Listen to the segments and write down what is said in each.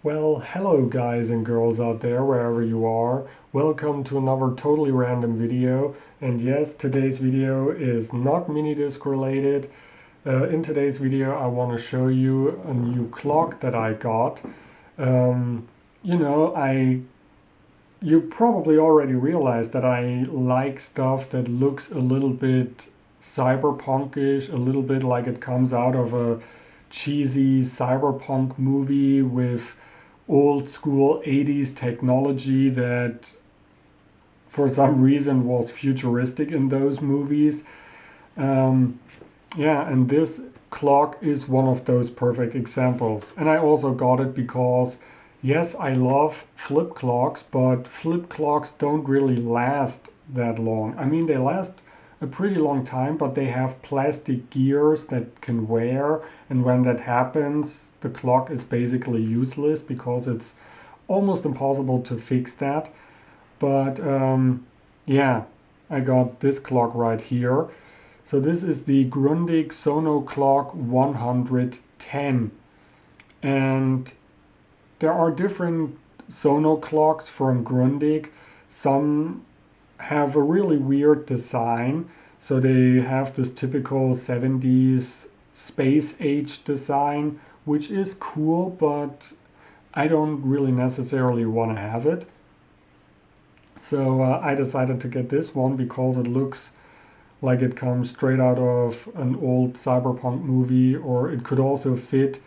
Well, hello guys and girls out there, wherever you are. Welcome to another totally random video. And yes, today's video is not mini-disc related. In today's video, I want to show you a new clock that I got. Um, you know, you probably already realized that I like stuff that looks a little bit cyberpunkish, a little bit like it comes out of a cheesy cyberpunk movie with old school 80s technology that for some reason was futuristic in those movies. Um, yeah, and this clock is one of those perfect examples. And I also got it because, yes, I love flip clocks, but flip clocks don't really last that long. I mean, they last a pretty long time, but they have plastic gears that can wear. And when that happens, the clock is basically useless because it's almost impossible to fix that. But yeah, I got this clock right here. So this is the Grundig Sono Clock 110. And there are different Sono clocks from Grundig. Some have a really weird design. So they have this typical 70s space age design, which is cool, but I don't really necessarily want to have it. So I decided to get this one because it looks like it comes straight out of an old cyberpunk movie, or it could also fit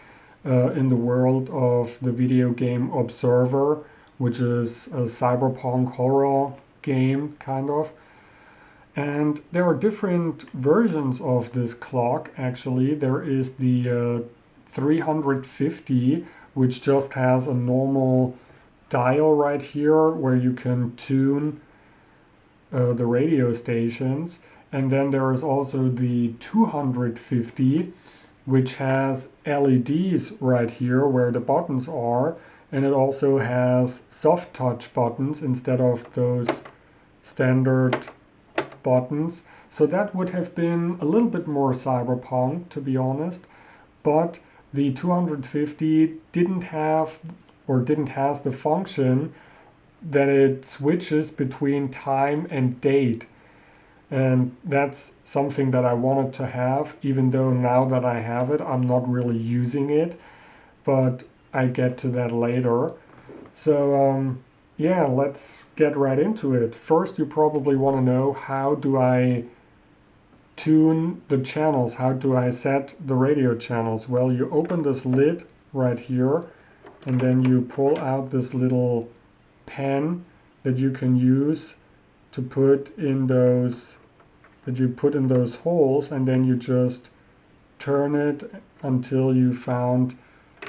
in the world of the video game Observer, which is a cyberpunk horror game, kind of. And there are different versions of this clock, actually. There is the 350, which just has a normal dial right here where you can tune the radio stations. And then there is also the 250, which has LEDs right here where the buttons are. And it also has soft touch buttons instead of those standard buttons. So that would have been a little bit more cyberpunk, to be honest. But the 250 didn't have the function that it switches between time and date. And that's something that I wanted to have, even though now that I have it, I'm not really using it. But I get to that later. So yeah, let's get right into it. First, you probably want to know, how do I tune the channels? How do I set the radio channels? Well, you open this lid right here, and then you pull out this little pen that you can use to put in those holes, and then you just turn it until you found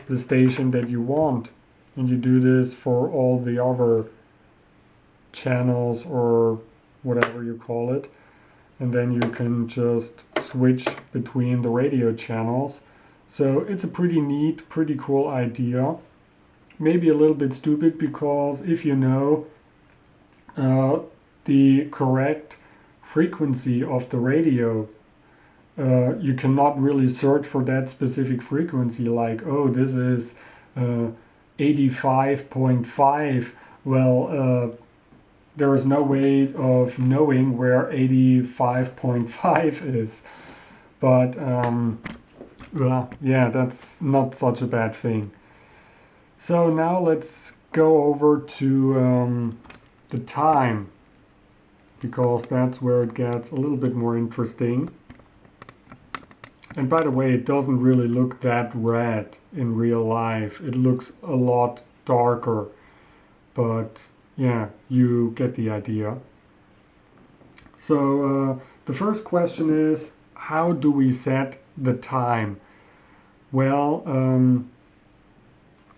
the station that you want. And you do this for all the other channels, or whatever you call it. And then you can just switch between the radio channels. So it's a pretty neat, pretty cool idea. Maybe a little bit stupid, because if you know the correct frequency of the radio, you cannot really search for that specific frequency, like, oh, this is 85.5. Well, there is no way of knowing where 85.5 is. But yeah, that's not such a bad thing. So now let's go over to the time, because that's where it gets a little bit more interesting. And by the way, it doesn't really look that red in real life. It looks a lot darker, but yeah, you get the idea. So the first question is, how do we set the time? Well,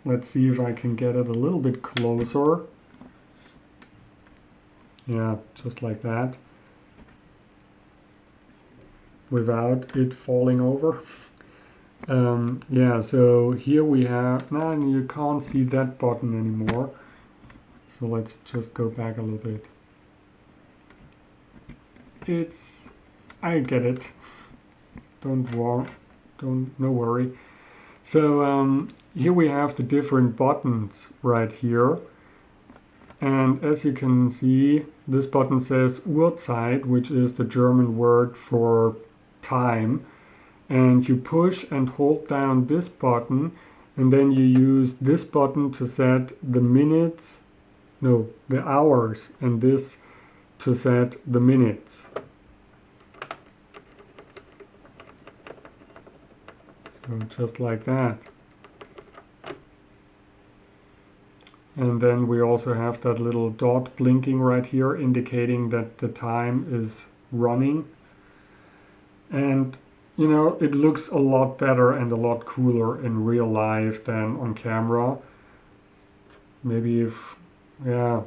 let's see if I can get it a little bit closer. Yeah, just like that, without it falling over. Yeah, so here we have, now you can't see that button anymore. So let's just go back a little bit. I get it. No worry. So here we have the different buttons right here. And as you can see, this button says Uhrzeit, which is the German word for time. And you push and hold down this button, and then you use this button to set the minutes, no, the hours, and this to set the minutes. So just like that. And then we also have that little dot blinking right here, indicating that the time is running. And you know, it looks a lot better and a lot cooler in real life than on camera. Maybe if, yeah,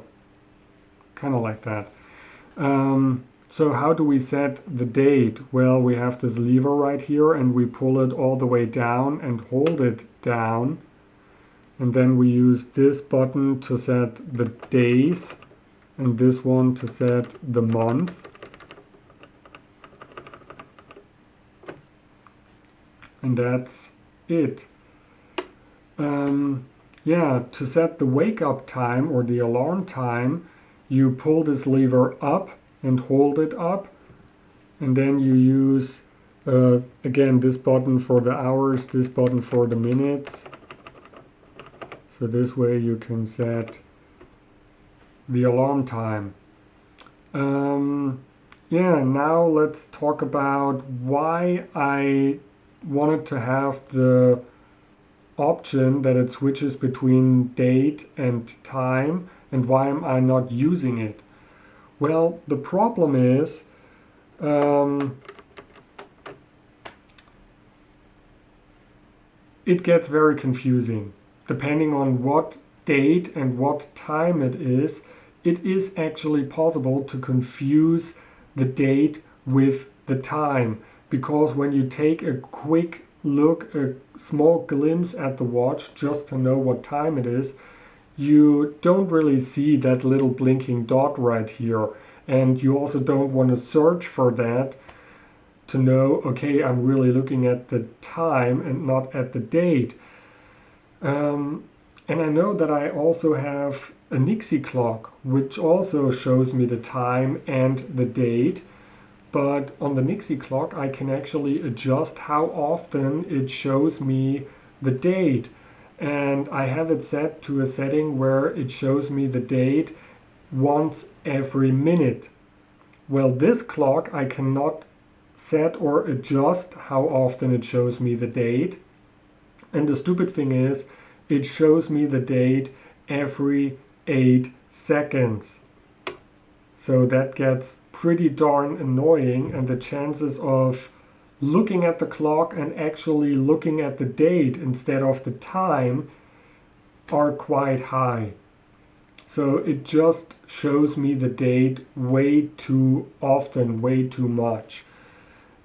kind of like that. So how do we set the date? Well, we have this lever right here, and we pull it all the way down and hold it down. And then we use this button to set the days, and this one to set the month. And that's it. Yeah, to set the wake up time or the alarm time, you pull this lever up and hold it up. And then you use, again, this button for the hours, this button for the minutes. So this way you can set the alarm time. Yeah, now let's talk about why I wanted to have the option that it switches between date and time, and why am I not using it? Well, the problem is it gets very confusing. Depending on what date and what time it is actually possible to confuse the date with the time. Because when you take a quick look, a small glimpse at the watch just to know what time it is, you don't really see that little blinking dot right here. And you also don't want to search for that to know, okay, I'm really looking at the time and not at the date. And I know that I also have a Nixie clock, which also shows me the time and the date. But on the Nixie clock, I can actually adjust how often it shows me the date. And I have it set to a setting where it shows me the date once every minute. Well, this clock I cannot set or adjust how often it shows me the date. And the stupid thing is, it shows me the date every 8 seconds. So that gets pretty darn annoying, and the chances of looking at the clock and actually looking at the date instead of the time are quite high. So it just shows me the date way too often, way too much.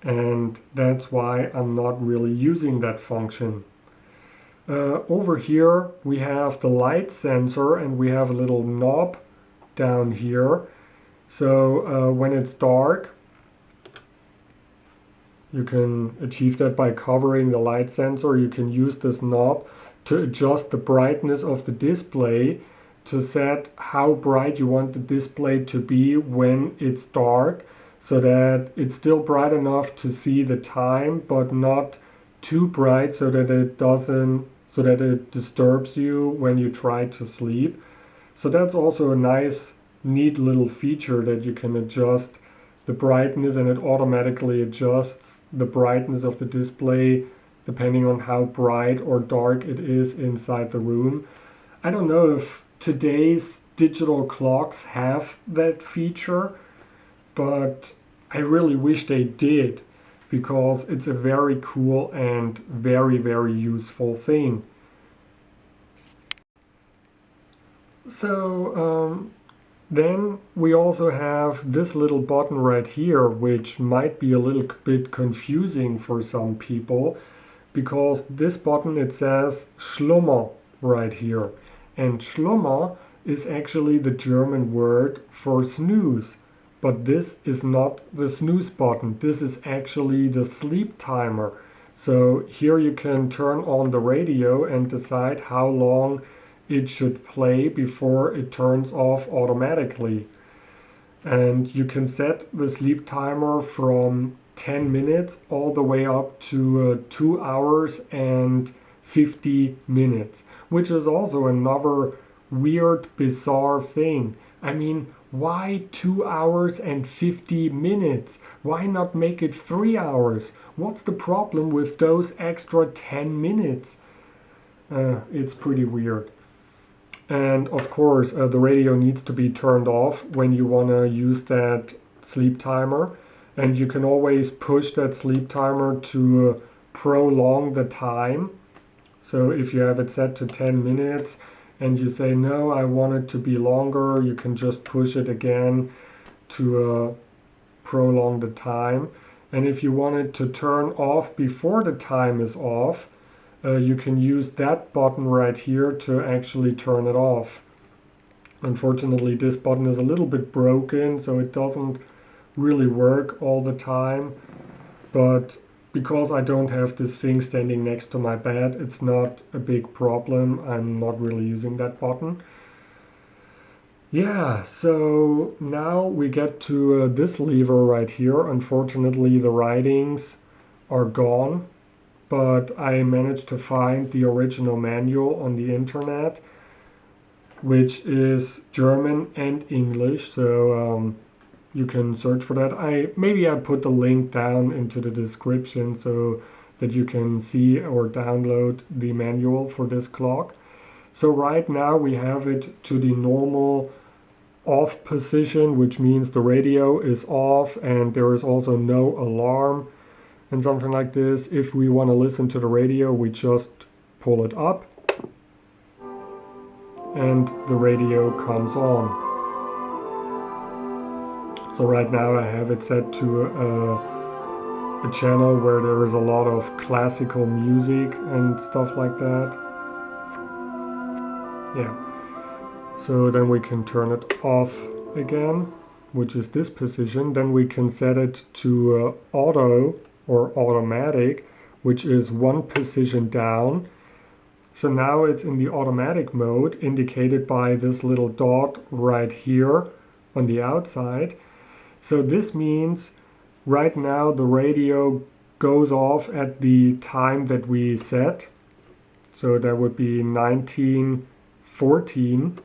And that's why I'm not really using that function. Over here we have the light sensor, and we have a little knob down here. So when it's dark, you can achieve that by covering the light sensor. You can use this knob to adjust the brightness of the display, to set how bright you want the display to be when it's dark, so that it's still bright enough to see the time, but not too bright so that it disturbs you when you try to sleep. So that's also a nice, neat little feature, that you can adjust the brightness, and it automatically adjusts the brightness of the display depending on how bright or dark it is inside the room. I don't know if today's digital clocks have that feature, but I really wish they did, because it's a very cool and very, very useful thing. So then we also have this little button right here, which might be a little bit confusing for some people, because this button, it says Schlummer right here. And Schlummer is actually the German word for snooze. But this is not the snooze button. This is actually the sleep timer, So here you can turn on the radio and decide how long it should play before it turns off automatically. And you can set the sleep timer from 10 minutes all the way up to 2 hours and 50 minutes, which is also another weird, bizarre thing. I mean, why 2 hours and 50 minutes? Why not make it 3 hours? What's the problem with those extra 10 minutes? It's pretty weird. And of course, the radio needs to be turned off when you want to use that sleep timer. And you can always push that sleep timer to prolong the time. So if you have it set to 10 minutes and you say, no, I want it to be longer, you can just push it again to prolong the time. And if you want it to turn off before the time is off, you can use that button right here to actually turn it off. Unfortunately, this button is a little bit broken, so it doesn't really work all the time. But because I don't have this thing standing next to my bed, it's not a big problem. I'm not really using that button. Yeah, so now we get to this lever right here. Unfortunately, the writings are gone, but I managed to find the original manual on the internet, which is German and English, so you can search for that. Maybe I put the link down into the description so that you can see or download the manual for this clock. So right now we have it to the normal off position, which means the radio is off and there is also no alarm and something like this. If we want to listen to the radio, we just pull it up and the radio comes on. So right now I have it set to a channel where there is a lot of classical music and stuff like that. Yeah. So then we can turn it off again, which is this position. Then we can set it to auto or automatic, which is one position down. So now it's in the automatic mode, indicated by this little dot right here on the outside. So this means right now the radio goes off at the time that we set. So that would be 1914,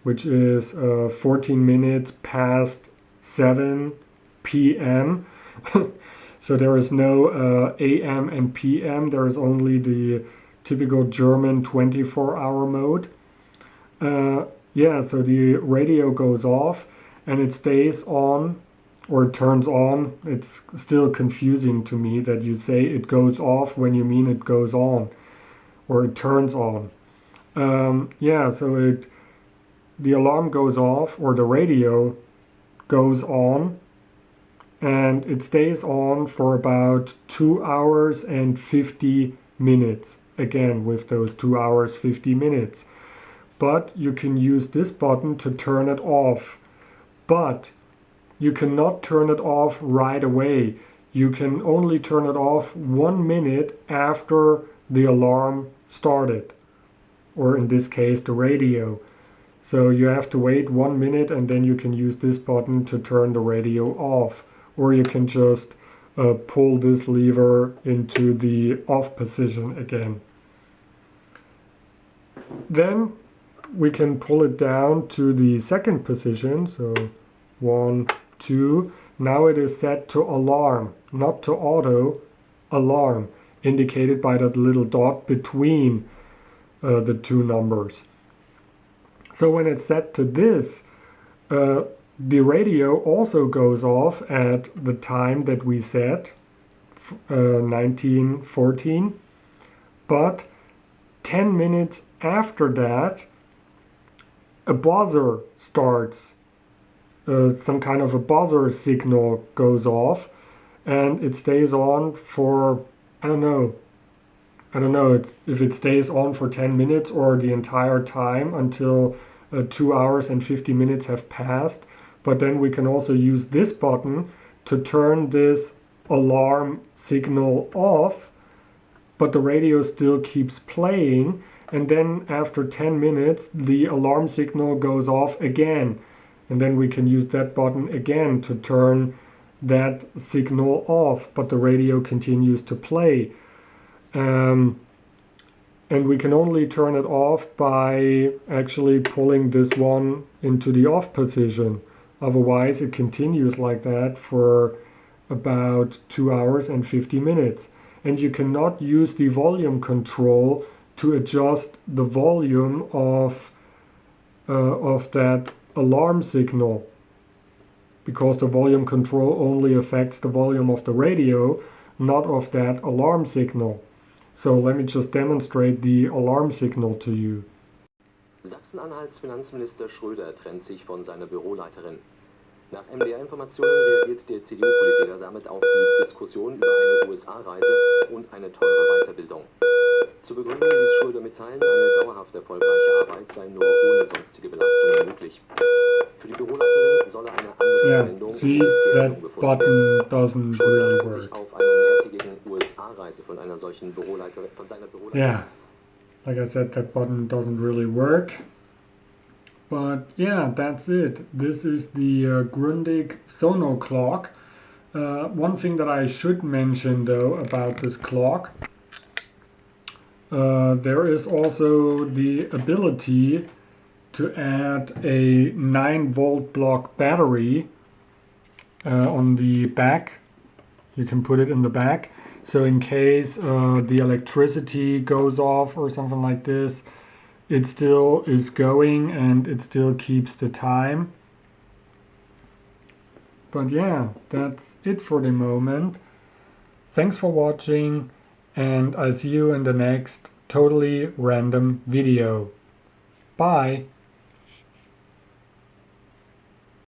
which is 14 minutes past 7 p.m. So there is no AM and PM. There is only the typical German 24-hour mode. Yeah, so the radio goes off and it stays on, or it turns on. It's still confusing to me that you say it goes off when you mean it goes on, or it turns on. Yeah, so the alarm goes off, or the radio goes on, and it stays on for about 2 hours and 50 minutes. Again, with those 2 hours, 50 minutes. But you can use this button to turn it off. But you cannot turn it off right away. You can only turn it off 1 minute after the alarm started, or in this case, the radio. So you have to wait 1 minute and then you can use this button to turn the radio off. Or you can just pull this lever into the off position again. Then we can pull it down to the second position. So 1, 2. Now it is set to alarm, not to auto, alarm, indicated by that little dot between the two numbers. So when it's set to this, the radio also goes off at the time that we set, 1914, but 10 minutes after that, a buzzer starts. Some kind of a buzzer signal goes off, and it stays on for, I don't know if it stays on for 10 minutes or the entire time until 2 hours and 50 minutes have passed. But then we can also use this button to turn this alarm signal off but the radio still keeps playing, and then after 10 minutes the alarm signal goes off again, and then we can use that button again to turn that signal off, but the radio continues to play. And we can only turn it off by actually pulling this one into the off position. Otherwise it continues like that for about 2 hours and 50 minutes. And you cannot use the volume control to adjust the volume of that alarm signal, because the volume control only affects the volume of the radio, not of that alarm signal. So let me just demonstrate the alarm signal to you. Sachsen-Anhalts Finanzminister Schröder trennt sich von seiner Büroleiterin. Nach MDR-Informationen reagiert der CDU-Politiker damit auf die Diskussion über eine USA-Reise und eine teure Weiterbildung. Zur Begründung ließ Schröder mitteilen, eine dauerhaft erfolgreiche Arbeit sei nur ohne sonstige Belastungen möglich. Für die Büroleiterin solle eine andere Verwendung im Ministerium gefunden werden. Schröder hatte sich auf einer mehrtägigen USA-Reise von seiner Büroleiterin. Yeah, like I said, that button doesn't really work. But yeah, that's it. This is the Grundig Sono Clock. One thing that I should mention though about this clock, there is also the ability to add a 9-volt block battery on the back. You can put it in the back. So in case the electricity goes off or something like this, it still is going and it still keeps the time. But yeah, that's it for the moment. Thanks for watching, and I'll see you in the next totally random video. Bye!